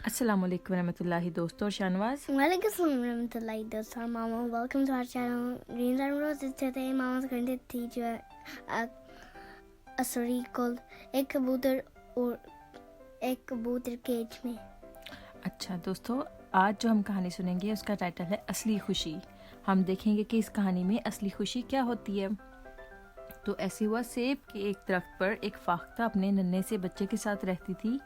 السلام علیکم ورحمۃ اللہ دوستوں اور Shahnawaz. Walaikum Assalam warahmatullahi wabarakatuh. Mama, welcome to our channel Greens and Roses. Today Mama's going to teach you a story called ایک کبوتر کیج میں. اچھا دوستوں، آج جو ہم کہانی سنیں گے اس کا ٹائٹل ہے اصلی خوشی. ہم دیکھیں گے کہ اس کہانی میں اصلی خوشی کیا ہوتی ہے. تو ایسے ہوا، سیب کے ایک درخت پر ایک فاختہ اپنے ننھے سے بچے کے ساتھ رہتی تھی.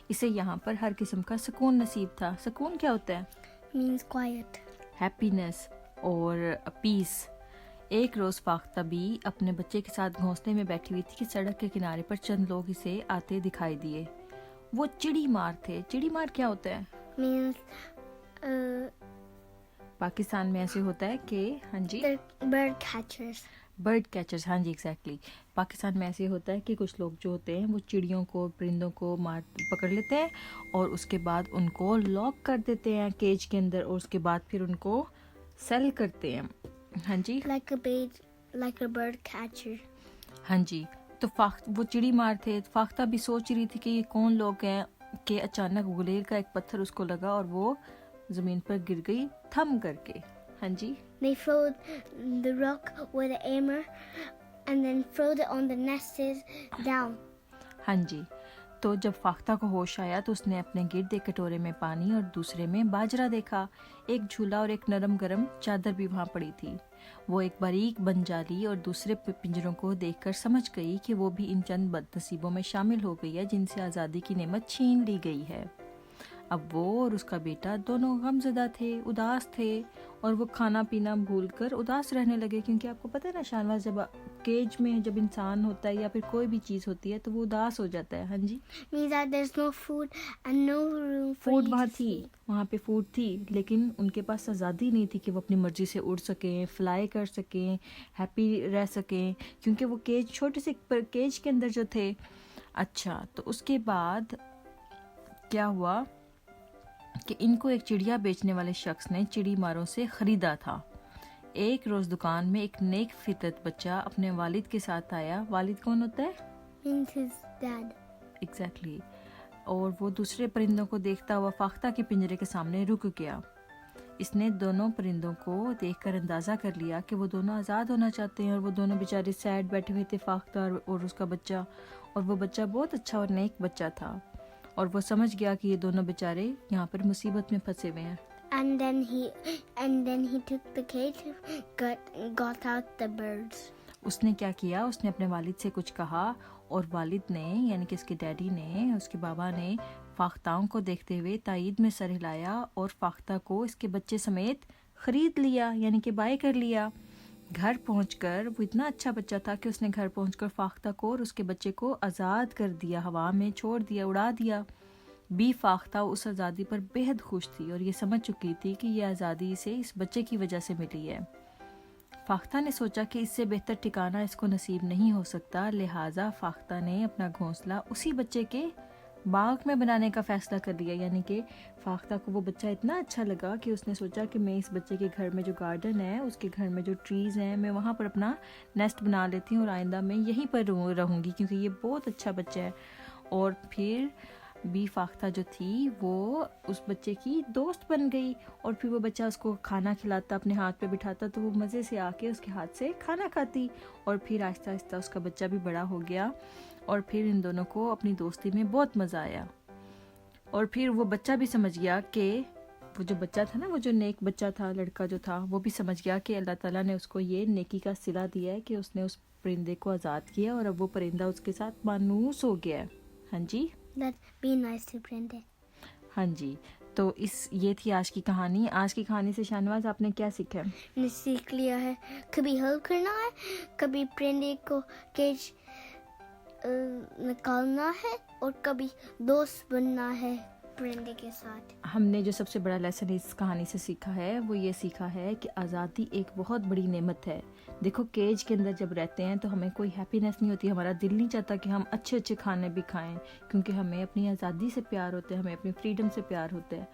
اسے یہاں پر ہر قسم کا سکون نصیب تھا. سکون کیا ہوتا ہے؟ Means quiet. ہیپینس اور پیس. ایک روز فاختہ بھی اپنے بچے کے ساتھ گھونسلے میں بیٹھی ہوئی تھی کہ سڑک کے کنارے پر چند لوگ اسے آتے دکھائی دیے. وہ چڑی مار تھے. چڑی مار کیا ہوتا ہے؟ Means پاکستان میں ایسے ہوتا ہے کہ ہاں جی they're bird catchers. برڈ کیچرز. ہاں جی ایگزیکٹلی. پاکستان میں ایسے ہوتا ہے کہ کچھ لوگ جو ہوتے ہیں وہ چڑیوں کو، پرندوں کو پکڑ لیتے ہیں اور اس کے بعد ان کو لاک کر دیتے ہیں کیج کے اندر، اور اس کے بعد پھر ان کو سیل کرتے ہیں. ہاں جی Like a bird catcher. ہاں جی. تو وہ چڑی مار تھے. فاختہ بھی سوچ رہی تھی کہ یہ کون لوگ ہیں کہ اچانک گلیل کا ایک پتھر اس کو لگا اور وہ زمین پر گر گئی تھم کر کے. ہاں جی. They throwed the rock with an hammer and then throwed it on the nests down. ہاں جی. تو جب فاختہ کو ہوش آیا تو اس نے اپنے گرد ایک کٹورے میں پانی اور دوسرے میں باجرہ دیکھا. ایک جھولا اور ایک نرم گرم چادر بھی وہاں پڑی تھی. وہ ایک باریک بنجالی اور دوسرے پنجروں کو دیکھ کر سمجھ گئی کہ وہ بھی ان چند بد نصیبوں میں شامل ہو گئی ہے جن سے آزادی کی نعمت چھین لی گئی ہے. اب وہ اور اس کا بیٹا دونوں غم زدہ تھے، اداس تھے، اور وہ کھانا پینا بھول کر اداس رہنے لگے. کیونکہ آپ کو پتہ ہے نا شاہنواز، جب کیج میں جب انسان ہوتا ہے یا پھر کوئی بھی چیز ہوتی ہے تو وہ اداس ہو جاتا ہے. ہاں جی. Means that there's no food and no room for food you وہاں to تھی، sleep. وہاں پہ فوڈ تھی، لیکن ان کے پاس آزادی نہیں تھی کہ وہ اپنی مرضی سے اڑ سکیں، فلائی کر سکیں، ہیپی رہ سکیں، کیونکہ وہ کیج، چھوٹے سے کیج کے اندر جو تھے. اچھا، تو اس کے بعد کیا ہوا کہ ان کو ایک چڑیا بیچنے والے شخص نے چڑی ماروں سے خریدا تھا. ایک روز دکان میں ایک نیک فطرت بچہ اپنے والد کے ساتھ آیا. والد کون ہوتا ہے؟ Means his dad. ایگزیکٹلی. اور وہ دوسرے پرندوں کو دیکھتا ہوا فاختہ کے پنجرے کے سامنے رک گیا. اس نے دونوں پرندوں کو دیکھ کر اندازہ کر لیا کہ وہ دونوں آزاد ہونا چاہتے ہیں، اور وہ دونوں بیچارے سیڈ بیٹھے ہوئے تھے، فاختہ اور اس کا بچہ. اور وہ بچہ بہت اچھا اور نیک بچہ تھا، اور وہ سمجھ گیا کہ یہ دونوں بیچارے یہاں پر مصیبت میں پھنسے ہوئے ہیں. And then he took the cage, got out the birds. اس نے کیا کیا؟ اس نے اپنے والد سے کچھ کہا، اور والد نے یعنی کہ اس کے ڈیڈی نے، اس کے بابا نے فاختاؤں کو دیکھتے ہوئے تائید میں سر ہلایا اور فاختہ کو اس کے بچے سمیت خرید لیا، یعنی کہ بائی کر لیا. گھر پہنچ کر وہ اتنا اچھا بچہ تھا کہ اس نے گھر پہنچ کر فاختہ کو اور اس کے بچے کو آزاد کر دیا، ہوا میں چھوڑ دیا، اڑا دیا. بی فاختہ اس آزادی پر بےحد خوش تھی اور یہ سمجھ چکی تھی کہ یہ آزادی اسے اس بچے کی وجہ سے ملی ہے. فاختہ نے سوچا کہ اس سے بہتر ٹھکانہ اس کو نصیب نہیں ہو سکتا، لہٰذا فاختہ نے اپنا گھونسلہ اسی بچے کے باغ میں بنانے کا فیصلہ کر لیا. یعنی کہ فاختہ کو وہ بچہ اتنا اچھا لگا کہ اس نے سوچا کہ میں اس بچے کے گھر میں جو گارڈن ہے، اس کے گھر میں جو ٹریز ہیں، میں وہاں پر اپنا نیسٹ بنا لیتی ہوں، اور آئندہ میں یہیں پر رہوں گی کیونکہ یہ بہت اچھا بچہ ہے. اور پھر بی فاختہ جو تھی وہ اس بچے کی دوست بن گئی، اور پھر وہ بچہ اس کو کھانا کھلاتا، اپنے ہاتھ پہ بٹھاتا تو وہ مزے سے آ کے اس کے ہاتھ سے کھانا کھاتی. اور پھر آہستہ آہستہ اس کا بچہ بھی بڑا ہو گیا، اور پھر ان دونوں کو اپنی دوستی میں بہت مزہ آیا. اور پھر وہ بچہ بھی سمجھ گیا کہ وہ جو بچہ تھا نا، وہ جو نیک بچہ تھا، لڑکا جو تھا، وہ بھی سمجھ گیا کہ اللہ تعالیٰ نے اس کو یہ نیکی کا صلہ دیا ہے کہ اس نے اس پرندے کو آزاد کیا، اور اب وہ پرندہ اس کے ساتھ مانوس ہو گیا ہے. ہاں جی. Be nice to Brenda. ہاں جی. تو یہ تھی آج کی کہانی. آج کی کہانی سے شاہنواز آپ نے کیا سیکھا ہے؟ نے سیکھ لیا ہے کبھی ہیلپ کرنا ہے، کبھی پرندے کو کیج نکالنا ہے، اور کبھی دوست بننا ہے پرندے کے ساتھ. ہم نے جو سب سے بڑا لیسن اس کہانی سے سیکھا ہے وہ یہ سیکھا ہے کہ آزادی ایک بہت بڑی نعمت ہے. دیکھو کیج کے اندر جب رہتے ہیں تو ہمیں کوئی ہیپینس نہیں ہوتی، ہمارا دل نہیں چاہتا کہ ہم اچھے اچھے کھانے بھی کھائیں، کیونکہ ہمیں اپنی آزادی سے پیار ہوتا ہے، ہمیں اپنی فریڈم سے پیار ہوتا ہے.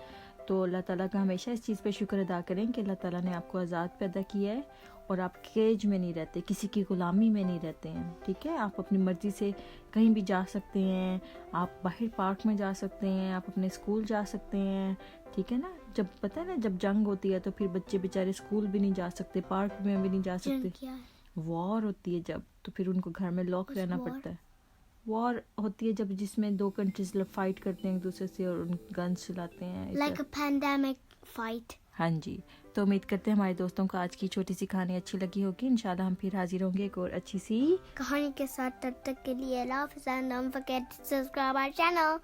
تو اللہ تعالیٰ کا ہمیشہ اس چیز پہ شکر ادا کریں کہ اللہ تعالیٰ نے آپ کو آزاد پیدا کیا ہے، اور آپ کیج میں نہیں رہتے, کسی کی غلامی میں نہیں رہتے ہیں, ٹھیک ہے. آپ اپنی مرضی سے کہیں بھی جا سکتے ہیں, آپ باہر پارک میں جا سکتے ہیں, آپ اپنے اسکول جا سکتے ہیں, ٹھیک ہے نا. جب پتہ ہے نا جب جنگ ہوتی ہے تو پھر بچے بیچارے اسکول بھی نہیں جا سکتے, پارک میں بھی نہیں جا سکتے. کیا ہے؟ وار ہوتی ہے جب, تو پھر ان کو گھر میں لاک رہنا war؟ پڑتا ہے. وار ہوتی ہے جب جس میں 2 کنٹریز فائٹ کرتے ہیں ایک دوسرے سے اور ان گنز چلاتے ہیں. Like a pandemic fight. ہاں جی. تو امید کرتے ہیں ہمارے دوستوں کو آج کی چھوٹی سی کہانی اچھی لگی ہوگی. انشاءاللہ ہم پھر حاضر ہوں گے ایک اور اچھی سی کہانی کے ساتھ. تب تک کے لیے اللہ حافظ. And don't forget to subscribe our channel.